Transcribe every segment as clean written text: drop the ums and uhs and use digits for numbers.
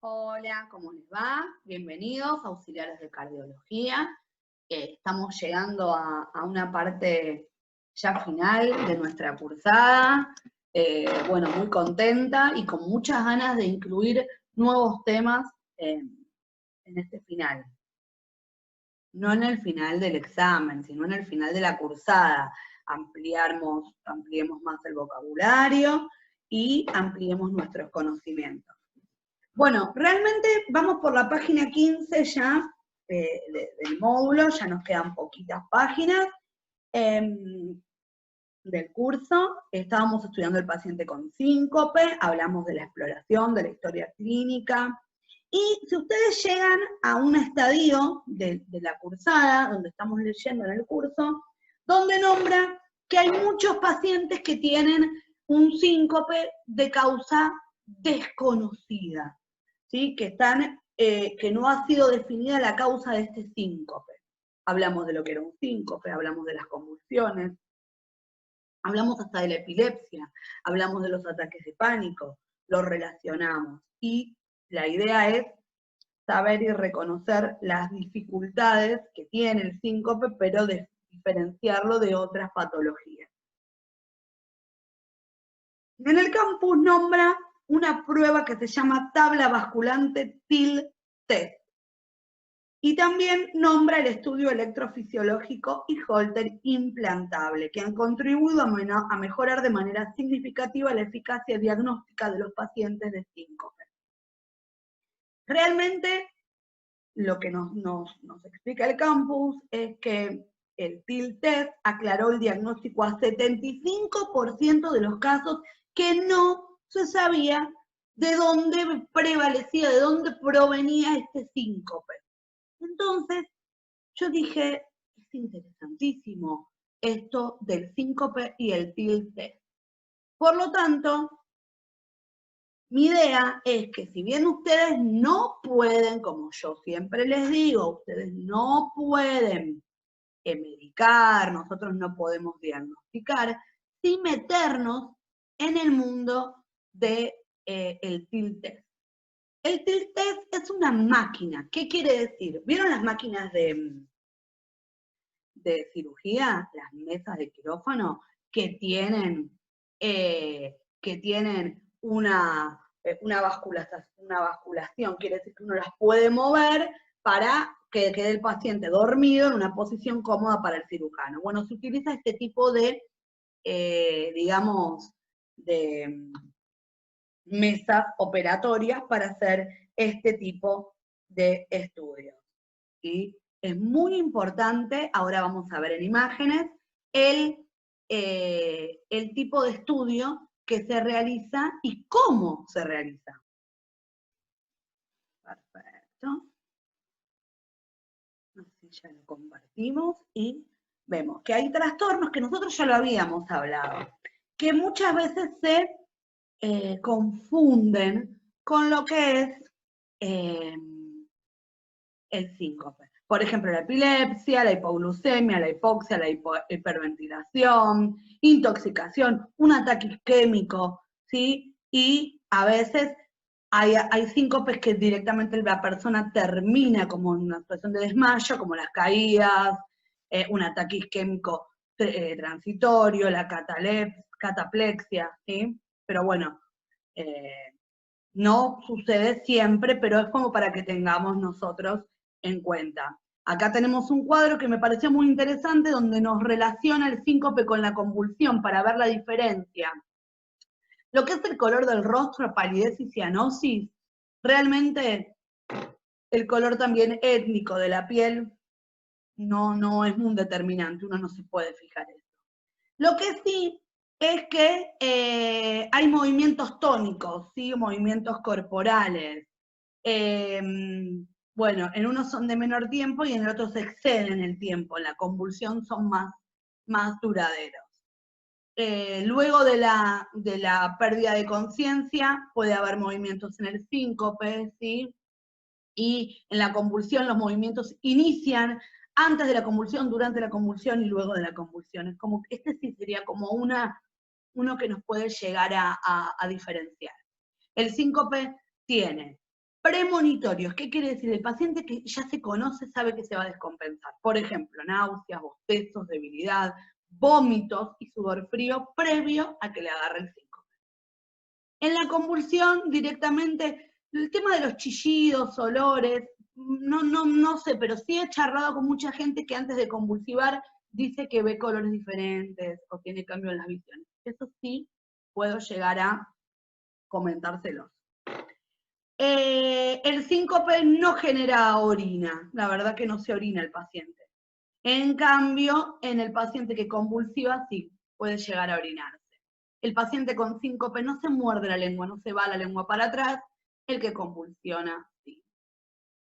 Hola, ¿cómo les va? Bienvenidos, auxiliares de cardiología. Estamos llegando a una parte ya final de nuestra cursada. Bueno, muy contenta y con muchas ganas de incluir nuevos temas en este final. No en el final del examen, sino en el final de la cursada. Ampliemos más el vocabulario y ampliemos nuestros conocimientos. Bueno, realmente vamos por la página 15 ya del módulo, ya nos quedan poquitas páginas del curso. Estábamos estudiando el paciente con síncope, hablamos de la exploración, de la historia clínica. Y si ustedes llegan a un estadio de la cursada, donde estamos leyendo en el curso, donde nombra que hay muchos pacientes que tienen un síncope de causa desconocida. ¿Sí? Que no ha sido definida la causa de este síncope. Hablamos de lo que era un síncope, hablamos de las convulsiones, hablamos hasta de la epilepsia, hablamos de los ataques de pánico, lo relacionamos. Y la idea es saber y reconocer las dificultades que tiene el síncope, pero diferenciarlo de otras patologías. En el campus nombra una prueba que se llama tabla basculante TIL-Test. Y también nombra el estudio electrofisiológico y Holter implantable, que han contribuido a mejorar de manera significativa la eficacia diagnóstica de los pacientes de síncope. Realmente, lo que nos explica el campus es que el TIL-Test aclaró el diagnóstico a 75% de los casos que no se sabía de dónde prevalecía, de dónde provenía este síncope. Entonces, yo dije, es interesantísimo esto del síncope y el TIL-Test. Por lo tanto, mi idea es que si bien ustedes no pueden, como yo siempre les digo, ustedes no pueden medicar, nosotros no podemos diagnosticar, sin meternos en el mundo del TIL-Test. El TIL-Test es una máquina. ¿Qué quiere decir? ¿Vieron las máquinas de cirugía, las mesas de quirófano, que tienen una basculación? Quiere decir que uno las puede mover para que quede el paciente dormido en una posición cómoda para el cirujano. Bueno, se utiliza este tipo de, digamos, de mesas operatorias para hacer este tipo de estudios. ¿Sí? Es muy importante, ahora vamos a ver en imágenes, el tipo de estudio que se realiza y cómo se realiza. Perfecto. Así ya lo compartimos y vemos que hay trastornos que nosotros ya lo habíamos hablado, que muchas veces se confunden con lo que es el síncope. Por ejemplo, la epilepsia, la hipoglucemia, la hipoxia, la hiperventilación, intoxicación, un ataque isquémico, ¿sí? Y a veces hay síncopes que directamente la persona termina como en una situación de desmayo, como las caídas, un ataque isquémico transitorio, la cataplexia, ¿sí? Pero bueno, no sucede siempre, pero es como para que tengamos nosotros en cuenta. Acá tenemos un cuadro que me pareció muy interesante donde nos relaciona el síncope con la convulsión para ver la diferencia. Lo que es el color del rostro, palidez y cianosis, realmente el color también étnico de la piel no es un determinante, uno no se puede fijar eso. Lo que sí es que hay movimientos tónicos, ¿sí? Movimientos corporales. Bueno, en unos son de menor tiempo y en el otro se exceden el tiempo. En la convulsión son más duraderos. Luego de la pérdida de conciencia puede haber movimientos en el síncope, ¿sí? Y en la convulsión los movimientos inician antes de la convulsión, durante la convulsión y luego de la convulsión. Es como, este sí sería como uno que nos puede llegar a diferenciar. El síncope tiene premonitorios. ¿Qué quiere decir? El paciente que ya se conoce sabe que se va a descompensar. Por ejemplo, náuseas, bostezos, debilidad, vómitos y sudor frío previo a que le agarre el síncope. En la convulsión, directamente, el tema de los chillidos, olores, no sé, pero sí he charlado con mucha gente que antes de convulsivar dice que ve colores diferentes o tiene cambio en las visiones. Eso sí puedo llegar a comentárselos. El síncope no genera orina, la verdad que no se orina el paciente. En cambio, en el paciente que convulsiva sí, puede llegar a orinarse. El paciente con síncope no se muerde la lengua, no se va la lengua para atrás, el que convulsiona sí.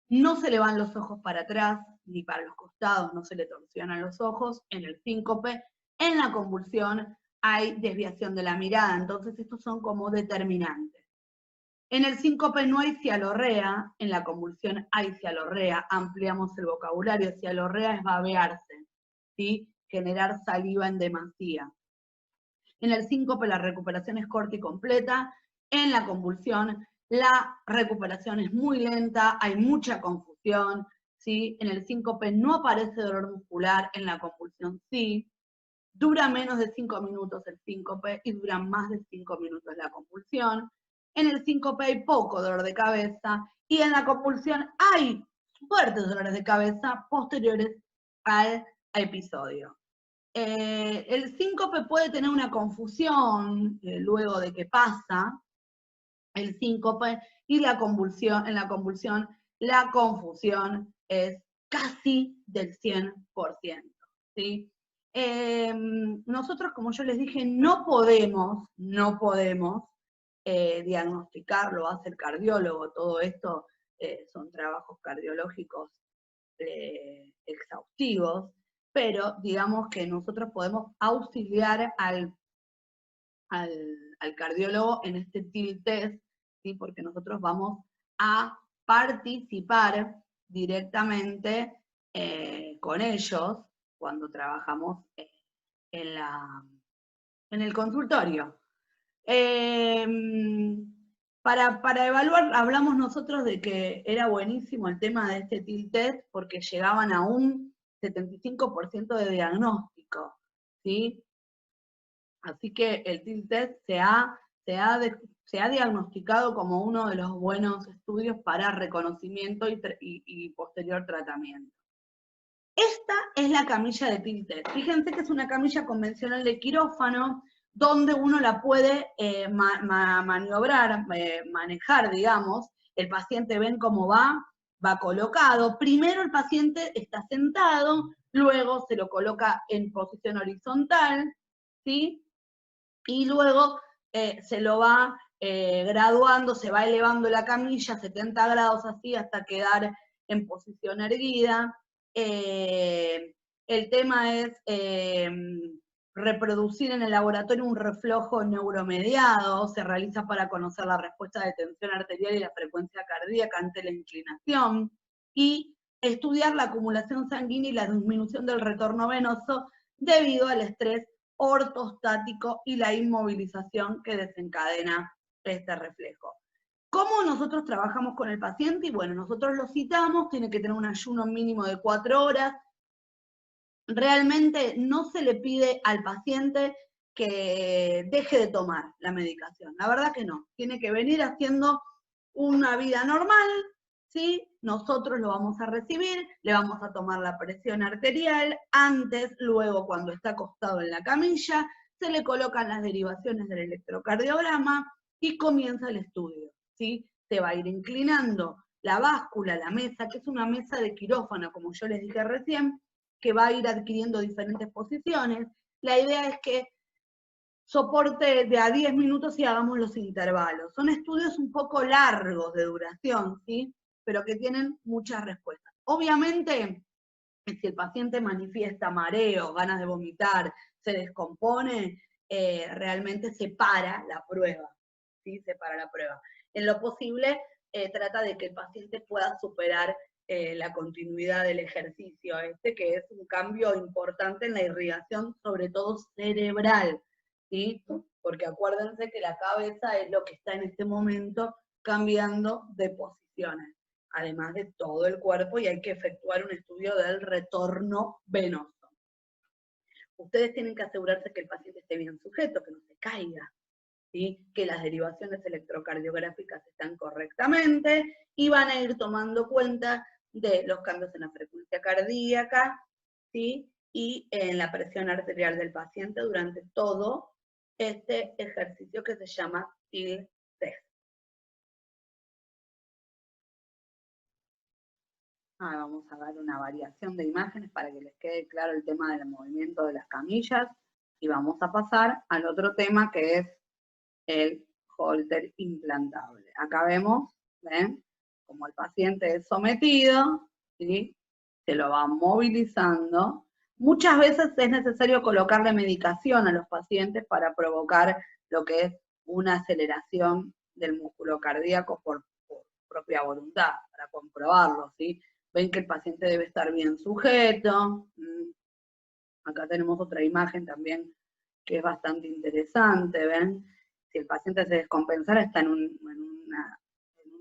No se le van los ojos para atrás, ni para los costados, no se le torsionan los ojos. En el síncope, en la convulsión, hay desviación de la mirada, entonces estos son como determinantes. En el síncope no hay cialorrea, en la convulsión hay cialorrea, ampliamos el vocabulario, cialorrea es babearse, ¿sí? Generar saliva en demasía. En el síncope la recuperación es corta y completa, en la convulsión la recuperación es muy lenta, hay mucha confusión, ¿sí? En el síncope no aparece dolor muscular, en la convulsión sí. Dura menos de 5 minutos el síncope y dura más de 5 minutos la convulsión. En el síncope hay poco dolor de cabeza y en la convulsión hay fuertes dolores de cabeza posteriores al episodio. El síncope puede tener una confusión luego de que pasa el síncope y la convulsión, en la convulsión la confusión es casi del 100%, ¿sí? Nosotros, como yo les dije, no podemos diagnosticar, lo hace el cardiólogo, todo esto son trabajos cardiológicos exhaustivos, pero digamos que nosotros podemos auxiliar al cardiólogo en este TIL test, ¿sí? Porque nosotros vamos a participar directamente con ellos cuando trabajamos en el consultorio. Para evaluar, hablamos nosotros de que era buenísimo el tema de este TIL test porque llegaban a un 75% de diagnóstico, ¿sí? Así que el TIL test se ha diagnosticado como uno de los buenos estudios para reconocimiento y posterior tratamiento. Esta es la camilla de TIL test. Fíjense que es una camilla convencional de quirófano, donde uno la puede maniobrar, manejar, digamos. El paciente, ven cómo va colocado. Primero el paciente está sentado, luego se lo coloca en posición horizontal, ¿sí? Y luego se lo va graduando, se va elevando la camilla 70 grados así hasta quedar en posición erguida. El tema es reproducir en el laboratorio un reflejo neuromediado, se realiza para conocer la respuesta de tensión arterial y la frecuencia cardíaca ante la inclinación, y estudiar la acumulación sanguínea y la disminución del retorno venoso debido al estrés ortostático y la inmovilización que desencadena este reflejo. ¿Cómo nosotros trabajamos con el paciente? Y bueno, nosotros lo citamos, tiene que tener un ayuno mínimo de 4 horas. Realmente no se le pide al paciente que deje de tomar la medicación. La verdad que no. Tiene que venir haciendo una vida normal, ¿sí? Nosotros lo vamos a recibir, le vamos a tomar la presión arterial, antes, luego cuando está acostado en la camilla, se le colocan las derivaciones del electrocardiograma y comienza el estudio, ¿sí? Se va a ir inclinando la báscula, la mesa, que es una mesa de quirófano, como yo les dije recién, que va a ir adquiriendo diferentes posiciones. La idea es que soporte de a 10 minutos y hagamos los intervalos. Son estudios un poco largos de duración, ¿sí? Pero que tienen muchas respuestas. Obviamente, si el paciente manifiesta mareo, ganas de vomitar, se descompone, realmente se para la prueba, ¿sí? Se para la prueba. En lo posible, trata de que el paciente pueda superar la continuidad del ejercicio, que es un cambio importante en la irrigación, sobre todo cerebral, ¿sí? Porque acuérdense que la cabeza es lo que está en este momento cambiando de posiciones, además de todo el cuerpo, y hay que efectuar un estudio del retorno venoso. Ustedes tienen que asegurarse que el paciente esté bien sujeto, que no se caiga, ¿sí? Que las derivaciones electrocardiográficas están correctamente, y van a ir tomando cuenta de los cambios en la frecuencia cardíaca, ¿sí? Y en la presión arterial del paciente durante todo este ejercicio que se llama TIL test. Vamos a dar una variación de imágenes para que les quede claro el tema del movimiento de las camillas, y vamos a pasar al otro tema, que es el holter implantable. Acá vemos, ¿ven? Como el paciente es sometido, ¿sí? Se lo va movilizando. Muchas veces es necesario colocarle medicación a los pacientes para provocar lo que es una aceleración del músculo cardíaco por propia voluntad, para comprobarlo, ¿sí? Ven que el paciente debe estar bien sujeto. Acá tenemos otra imagen también que es bastante interesante, ¿ven? Si el paciente se descompensara, está en un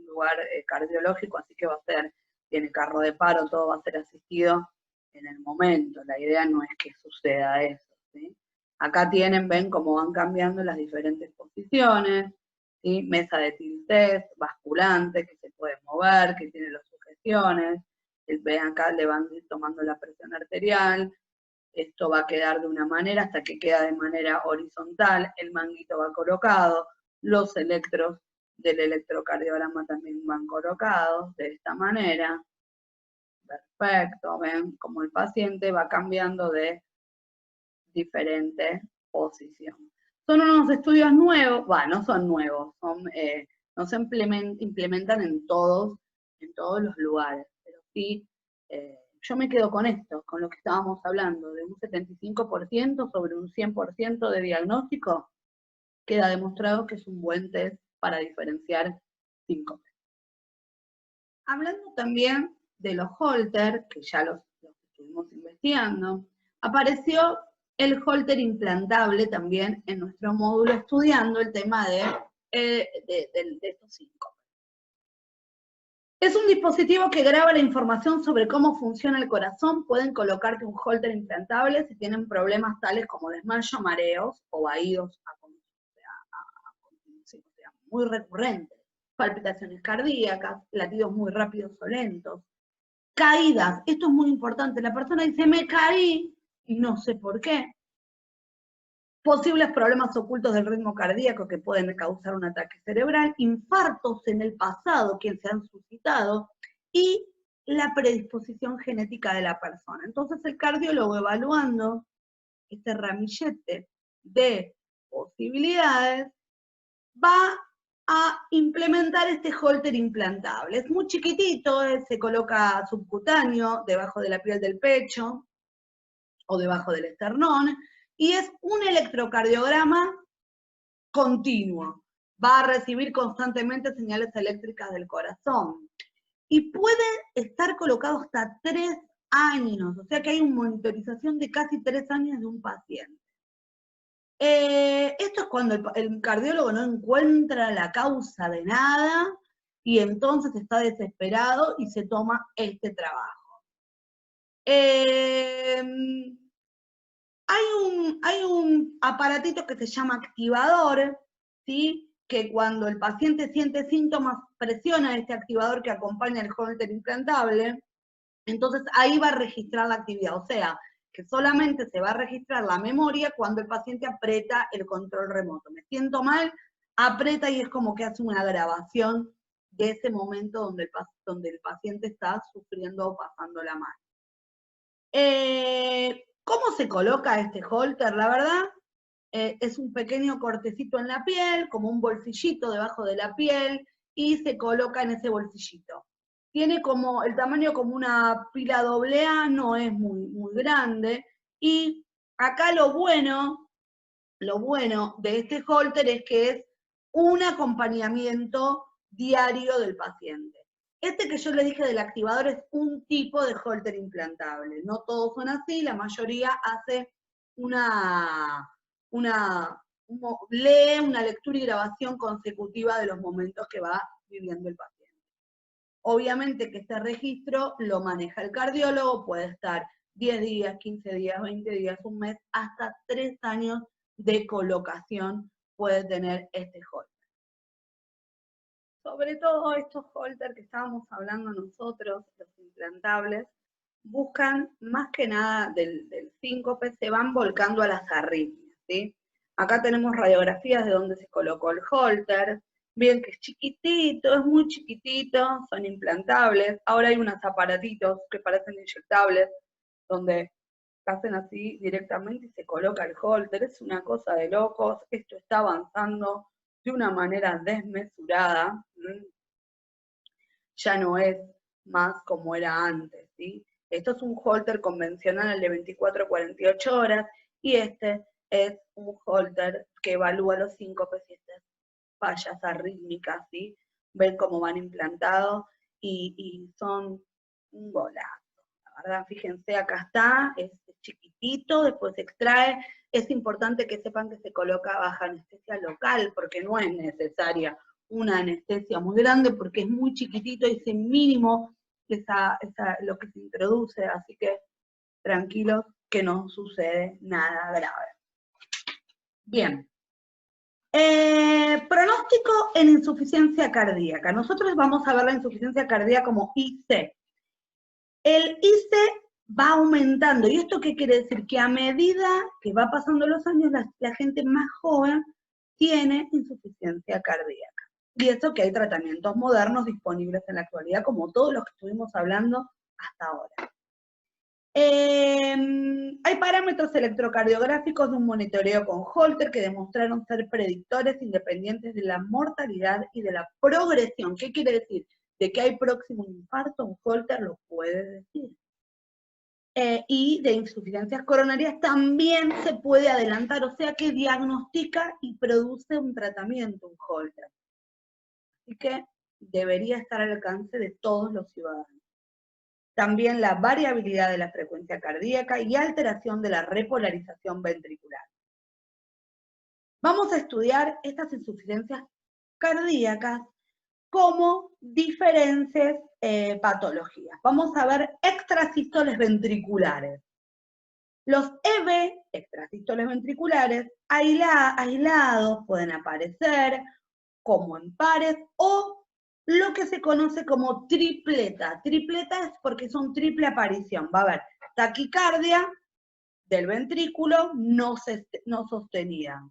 lugar cardiológico, así que va a ser, tiene carro de paro, todo va a ser asistido en el momento. La idea no es que suceda eso, ¿sí? Acá tienen, ven cómo van cambiando las diferentes posiciones, ¿sí? Mesa de TIL test, basculante, que se puede mover, que tiene las sujeciones. Ven acá, le van tomando la presión arterial. Esto va a quedar de una manera hasta que queda de manera horizontal, el manguito va colocado, los electros del electrocardiograma también van colocados de esta manera. Perfecto, ven como el paciente va cambiando de diferente posición. Son unos estudios nuevos, no son nuevos, no se implementan en todos los lugares, pero sí, yo me quedo con esto, con lo que estábamos hablando, de un 75% sobre un 100% de diagnóstico, queda demostrado que es un buen test para diferenciar síncope. Hablando también de los Holter, que ya los estuvimos investigando, apareció el Holter implantable también en nuestro módulo, estudiando el tema de estos síncopes. Es un dispositivo que graba la información sobre cómo funciona el corazón. Pueden colocarte un Holter implantable si tienen problemas tales como desmayo, mareos o vaídos muy recurrentes, palpitaciones cardíacas, latidos muy rápidos o lentos, caídas. Esto es muy importante. La persona dice, me caí y no sé por qué. Posibles problemas ocultos del ritmo cardíaco que pueden causar un ataque cerebral, infartos en el pasado que se han suscitado, y la predisposición genética de la persona. Entonces el cardiólogo, evaluando este ramillete de posibilidades, va a implementar este holter implantable. Es muy chiquitito, se coloca subcutáneo, debajo de la piel del pecho o debajo del esternón, y es un electrocardiograma continuo. Va a recibir constantemente señales eléctricas del corazón. Y puede estar colocado hasta 3 años, o sea que hay una monitorización de casi 3 años de un paciente. Esto es cuando el cardiólogo no encuentra la causa de nada y entonces está desesperado y se toma este trabajo. Hay un aparatito que se llama activador, ¿sí? Que cuando el paciente siente síntomas, presiona este activador que acompaña el holter implantable, entonces ahí va a registrar la actividad, o sea, que solamente se va a registrar la memoria cuando el paciente aprieta el control remoto. Me siento mal, aprieta y es como que hace una grabación de ese momento donde el paciente está sufriendo o pasándola mal. ¿Cómo se coloca este holter? La verdad, es un pequeño cortecito en la piel, como un bolsillito debajo de la piel, y se coloca en ese bolsillito. Tiene como el tamaño como una pila AA, no es muy grande, y acá lo bueno de este holter es que es un acompañamiento diario del paciente. Este que yo le dije del activador es un tipo de holter implantable. No todos son así, la mayoría hace lee una lectura y grabación consecutiva de los momentos que va viviendo el paciente. Obviamente que este registro lo maneja el cardiólogo, puede estar 10 días, 15 días, 20 días, un mes, hasta 3 años de colocación puede tener este holter. Sobre todo estos holters que estábamos hablando nosotros, los implantables, buscan más que nada del síncope, se van volcando a las arritmias, ¿sí? Acá tenemos radiografías de donde se colocó el holter, bien que es chiquitito, es muy chiquitito, son implantables, ahora hay unos aparatitos que parecen inyectables, donde hacen así directamente y se coloca el holter, es una cosa de locos, esto está avanzando de una manera desmesurada, ya no es más como era antes, ¿sí? Esto es un holter convencional, el de 24 a 48 horas, y este es un holter que evalúa los síncopes y estas fallas arrítmicas, ¿sí? Ven cómo van implantados y son un golazo. La verdad, fíjense, acá está, es chiquitito, después se extrae. Es importante que sepan que se coloca baja anestesia local, porque no es necesaria una anestesia muy grande, porque es muy chiquitito y es mínimo lo que se introduce, así que tranquilos que no sucede nada grave. Bien. Pronóstico en insuficiencia cardíaca. Nosotros vamos a ver la insuficiencia cardíaca como IC. El IC va aumentando. ¿Y esto qué quiere decir? Que a medida que va pasando los años, la gente más joven tiene insuficiencia cardíaca. Y esto que hay tratamientos modernos disponibles en la actualidad, como todos los que estuvimos hablando hasta ahora. Hay parámetros electrocardiográficos de un monitoreo con holter que demostraron ser predictores independientes de la mortalidad y de la progresión. ¿Qué quiere decir? De que hay próximo infarto, un holter lo puede decir. Y de insuficiencias coronarias también se puede adelantar, o sea que diagnostica y produce un tratamiento, un holter. Así que debería estar al alcance de todos los ciudadanos. También la variabilidad de la frecuencia cardíaca y alteración de la repolarización ventricular. Vamos a estudiar estas insuficiencias cardíacas como diferentes patologías. Vamos a ver extrasístoles ventriculares. Los EV, extrasístoles ventriculares, aislados pueden aparecer como en pares o lo que se conoce como tripleta. Tripleta es porque son triple aparición. Va a haber taquicardia del ventrículo no sostenida.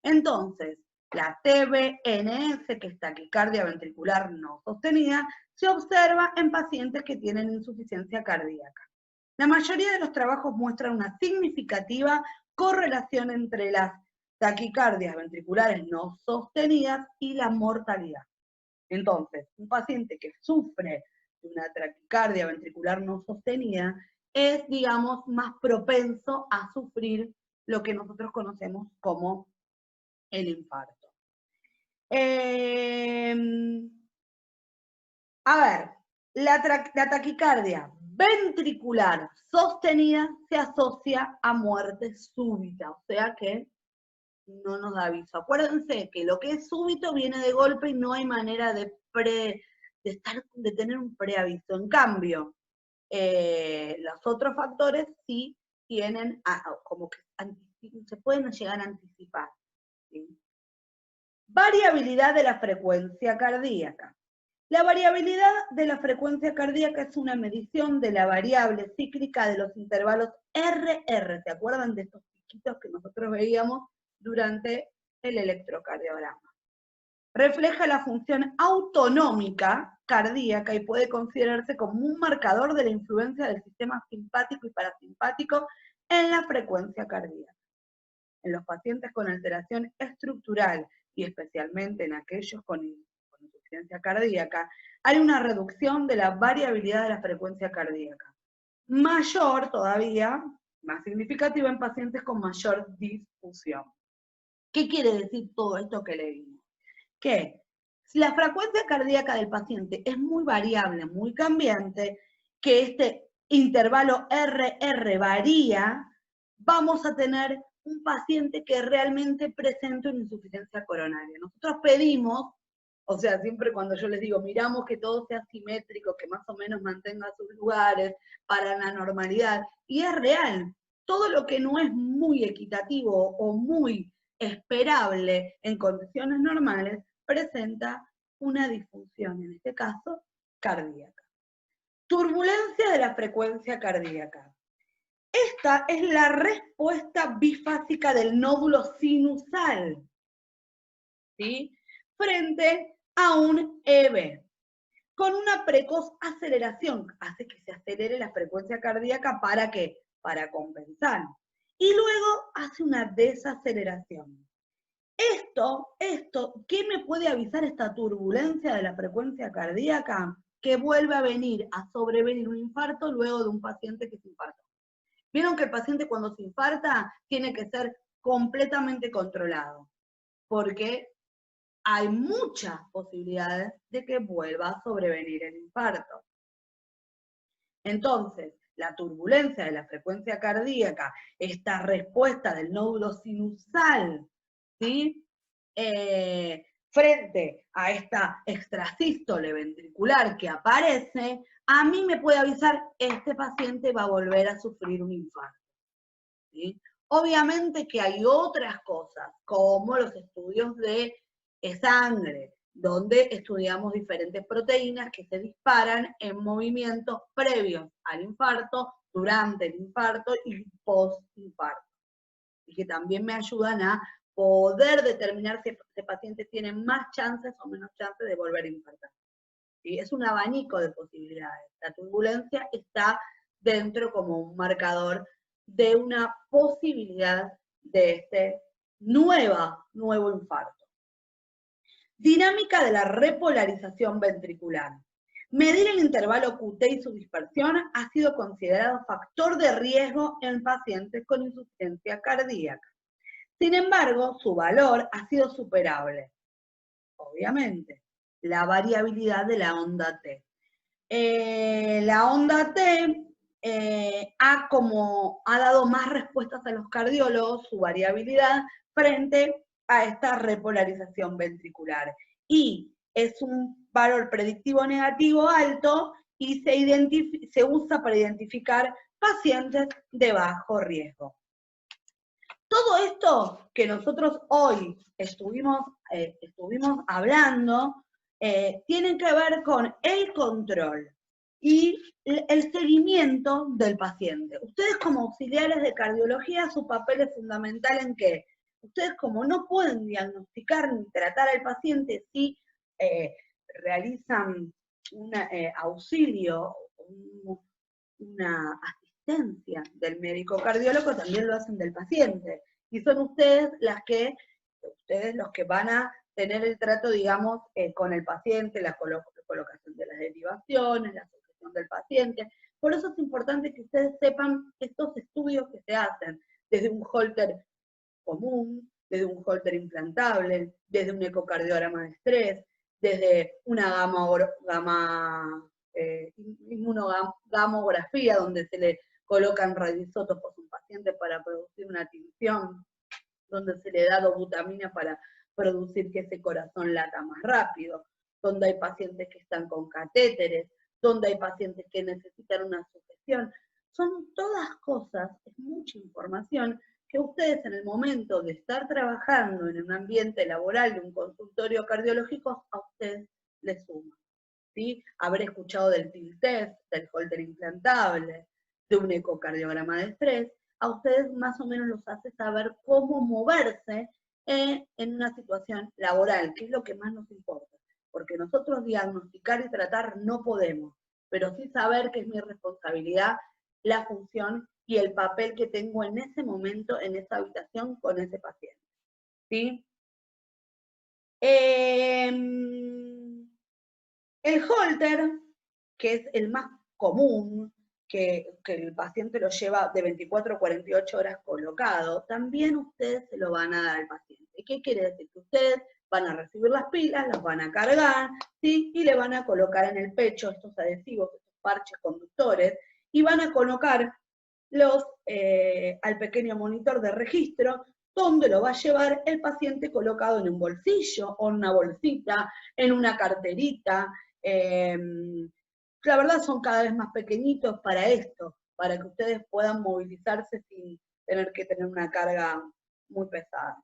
Entonces, la TVNS, que es taquicardia ventricular no sostenida, se observa en pacientes que tienen insuficiencia cardíaca. La mayoría de los trabajos muestran una significativa correlación entre las taquicardias ventriculares no sostenidas y la mortalidad. Entonces, un paciente que sufre de una taquicardia ventricular no sostenida es, digamos, más propenso a sufrir lo que nosotros conocemos como el infarto. A ver, la taquicardia ventricular sostenida se asocia a muerte súbita, o sea que no nos da aviso. Acuérdense que lo que es súbito viene de golpe y no hay manera de tener un preaviso. En cambio, los otros factores sí tienen como que se pueden llegar a anticipar. ¿Sí? Variabilidad de la frecuencia cardíaca. La variabilidad de la frecuencia cardíaca es una medición de la variable cíclica de los intervalos RR. ¿Se acuerdan de estos piquitos que nosotros veíamos durante el electrocardiograma? Refleja la función autonómica cardíaca y puede considerarse como un marcador de la influencia del sistema simpático y parasimpático en la frecuencia cardíaca. En los pacientes con alteración estructural y especialmente en aquellos con insuficiencia cardíaca, hay una reducción de la variabilidad de la frecuencia cardíaca. Mayor todavía, más significativa en pacientes con mayor difusión. ¿Qué quiere decir todo esto que leímos? Que si la frecuencia cardíaca del paciente es muy variable, muy cambiante, que este intervalo RR varía, vamos a tener un paciente que realmente presenta una insuficiencia coronaria. Nosotros pedimos O sea, siempre cuando yo les digo, miramos que todo sea simétrico, que más o menos mantenga sus lugares para la normalidad, y es real, todo lo que no es muy equitativo o muy esperable en condiciones normales, presenta una disfunción, en este caso, cardíaca. Turbulencia de la frecuencia cardíaca. Esta es la respuesta bifásica del nódulo sinusal, ¿sí? Frente a un EB, con una precoz aceleración, hace que se acelere la frecuencia cardíaca, ¿para qué? Para compensar. Y luego hace una desaceleración. ¿Qué me puede avisar esta turbulencia de la frecuencia cardíaca? Que vuelve a sobrevenir un infarto luego de un paciente que se infartó. Vieron que el paciente cuando se infarta tiene que ser completamente controlado, porque hay muchas posibilidades de que vuelva a sobrevenir el infarto. Entonces, la turbulencia de la frecuencia cardíaca, esta respuesta del nódulo sinusal, ¿sí? Frente a esta extrasístole ventricular que aparece, a mí me puede avisar, este paciente va a volver a sufrir un infarto, ¿sí? Obviamente que hay otras cosas, como los estudios de sangre, donde estudiamos diferentes proteínas que se disparan en movimientos previos al infarto, durante el infarto y post-infarto, y que también me ayudan a poder determinar si este paciente tiene más chances o menos chances de volver a infartar. ¿Sí? Es un abanico de posibilidades. La turbulencia está dentro como un marcador de una posibilidad de este nuevo infarto. Dinámica de la repolarización ventricular. Medir el intervalo QT y su dispersión ha sido considerado factor de riesgo en pacientes con insuficiencia cardíaca. Sin embargo, su valor ha sido superable. Obviamente, la variabilidad de la onda T. La onda T ha dado más respuestas a los cardiólogos, su variabilidad, frente a esta repolarización ventricular. Y es un valor predictivo negativo alto y se usa para identificar pacientes de bajo riesgo. Todo esto que nosotros hoy estuvimos hablando tiene que ver con el control y el seguimiento del paciente. Ustedes como auxiliares de cardiología, su papel es fundamental en que ustedes, como no pueden diagnosticar ni tratar al paciente, sí realizan un auxilio, una asistencia del médico cardiólogo, también lo hacen del paciente. Y son ustedes los que van a tener el trato, digamos, con el paciente, la colocación de las derivaciones, la sujeción del paciente. Por eso es importante que ustedes sepan estos estudios que se hacen, desde un holter común, desde un holter implantable, desde un ecocardiograma de estrés, desde una inmunogamografía, donde se le colocan radioisótopos a un paciente para producir una tinción, donde se le da dobutamina para producir que ese corazón lata más rápido, donde hay pacientes que están con catéteres, donde hay pacientes que necesitan una sujeción. Son todas cosas, es mucha información que ustedes en el momento de estar trabajando en un ambiente laboral de un consultorio cardiológico, a ustedes les suma. ¿Sí? Haber escuchado del TIL test, del holter implantable, de un ecocardiograma de estrés, a ustedes más o menos los hace saber cómo moverse en una situación laboral, que es lo que más nos importa. Porque nosotros diagnosticar y tratar no podemos, pero sí saber que es mi responsabilidad la función y el papel que tengo en ese momento, en esa habitación, con ese paciente. ¿Sí? El holter, que es el más común, que el paciente lo lleva de 24 a 48 horas colocado, también ustedes se lo van a dar al paciente. ¿Qué quiere decir? Que ustedes van a recibir las pilas, las van a cargar, ¿sí? Y le van a colocar en el pecho estos adhesivos, estos parches conductores, y van a colocar al pequeño monitor de registro, donde lo va a llevar el paciente colocado en un bolsillo o en una bolsita, en una carterita. La verdad son cada vez más pequeñitos para esto, para que ustedes puedan movilizarse sin tener que tener una carga muy pesada.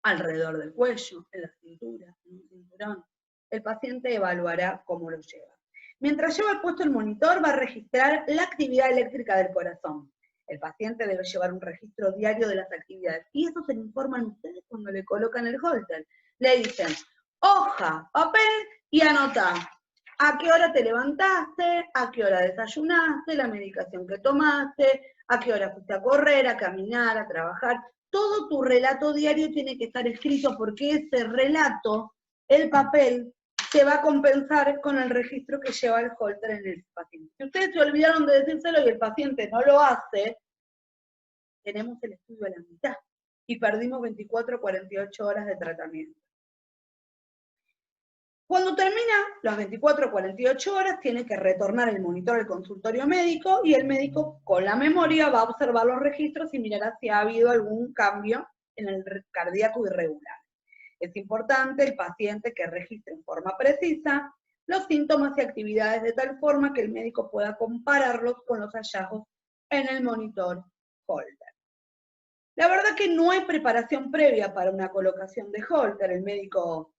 Alrededor del cuello, en la cintura, en un cinturón. El paciente evaluará cómo lo lleva. Mientras lleva puesto el monitor, va a registrar la actividad eléctrica del corazón. El paciente debe llevar un registro diario de las actividades. Y eso se le informan ustedes cuando le colocan el holter. Le dicen, hoja, papel y anotá. ¿A qué hora te levantaste? ¿A qué hora desayunaste? La medicación que tomaste. ¿A qué hora fuiste a correr, a caminar, a trabajar? Todo tu relato diario tiene que estar escrito porque ese relato, el papel, se va a compensar con el registro que lleva el holter en el paciente. Si ustedes se olvidaron de decírselo y el paciente no lo hace, tenemos el estudio a la mitad y perdimos 24 o 48 horas de tratamiento. Cuando termina las 24 o 48 horas, tiene que retornar el monitor al consultorio médico y el médico, con la memoria, va a observar los registros y mirará si ha habido algún cambio en el cardíaco irregular. Es importante el paciente que registre en forma precisa los síntomas y actividades de tal forma que el médico pueda compararlos con los hallazgos en el monitor holter. La verdad que no hay preparación previa para una colocación de holter. El médico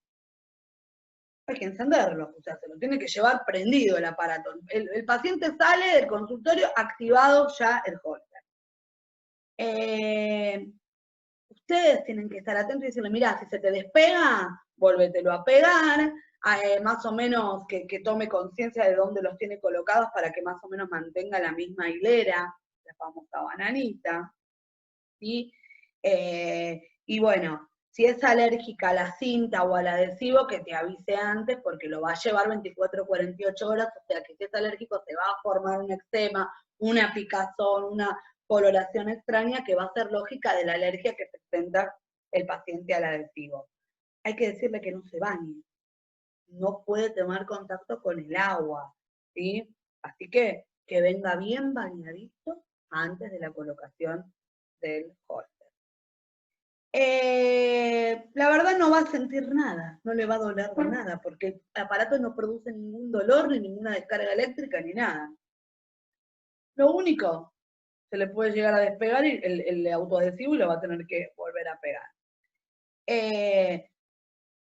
hay que encenderlo, o sea, se lo tiene que llevar prendido el aparato. El paciente sale del consultorio activado ya el holter. Ustedes tienen que estar atentos y decirle, mirá, si se te despega, vuélvetelo a pegar, más o menos que tome conciencia de dónde los tiene colocados para que más o menos mantenga la misma hilera, la famosa bananita, ¿sí? Y bueno, si es alérgica a la cinta o al adhesivo, que te avise antes, porque lo va a llevar 24 o 48 horas, o sea que si es alérgico se va a formar un eczema, una picazón, una coloración extraña que va a ser lógica de la alergia que presenta el paciente al adhesivo. Hay que decirle que no se bañe, no puede tomar contacto con el agua, ¿sí? Así que venga bien bañadito antes de la colocación del holter. La verdad no va a sentir nada, no le va a doler nada, porque el aparato no produce ningún dolor, ni ninguna descarga eléctrica, ni nada. Lo único, se le puede llegar a despegar y el autoadhesivo y lo va a tener que volver a pegar.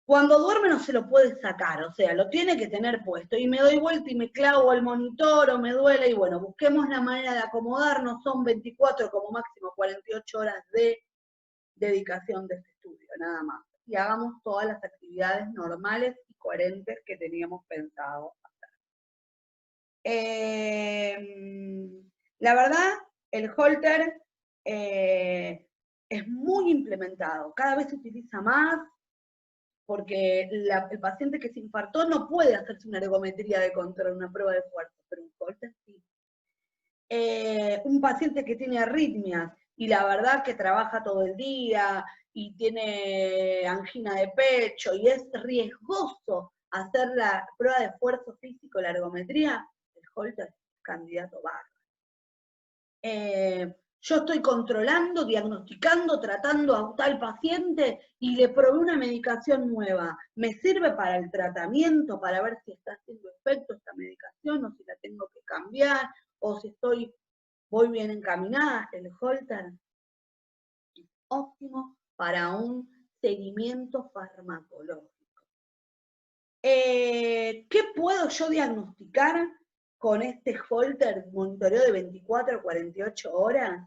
Cuando duerme no se lo puede sacar, o sea, lo tiene que tener puesto, y me doy vuelta y me clavo al monitor o me duele, y bueno, busquemos la manera de acomodarnos, son 24 como máximo 48 horas de dedicación de este estudio, nada más. Y hagamos todas las actividades normales y coherentes que teníamos pensado hacer. La verdad, el holter es muy implementado, cada vez se utiliza más, porque el paciente que se infartó no puede hacerse una ergometría de control, una prueba de fuerza, pero un holter sí. Un paciente que tiene arritmias, y la verdad que trabaja todo el día y tiene angina de pecho y es riesgoso hacer la prueba de esfuerzo físico, la ergometría, el holter es candidato bárbaro. Yo estoy controlando, diagnosticando, tratando a tal paciente y le probé una medicación nueva. ¿Me sirve para el tratamiento, para ver si está haciendo efecto esta medicación o si la tengo que cambiar o si voy bien encaminada? El holter es óptimo para un seguimiento farmacológico. ¿Qué puedo yo diagnosticar con este holter monitoreo de 24 a 48 horas?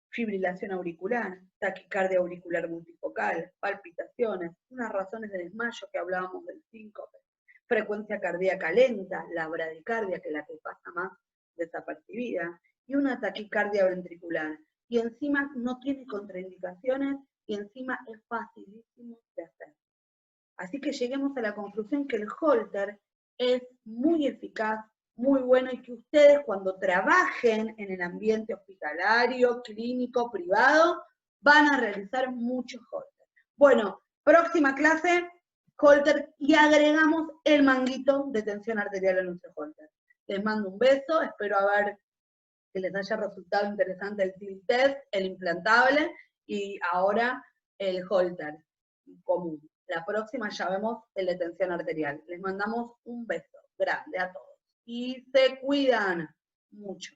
Fibrilación auricular, taquicardia auricular multifocal, palpitaciones, unas razones de desmayo que hablábamos del síncope, frecuencia cardíaca lenta, la bradicardia, que es la que pasa más desapercibida, y una taquicardia ventricular. Y encima no tiene contraindicaciones y encima es facilísimo de hacer. Así que lleguemos a la conclusión que el holter es muy eficaz, muy bueno, y que ustedes cuando trabajen en el ambiente hospitalario, clínico, privado, van a realizar muchos holter. Bueno, próxima clase, holter, y agregamos el manguito de tensión arterial a nuestro holter. Les mando un beso, espero que les haya resultado interesante el TIL test, el implantable, y ahora el Holter común. La próxima ya vemos el de tensión arterial. Les mandamos un beso grande a todos y se cuidan mucho.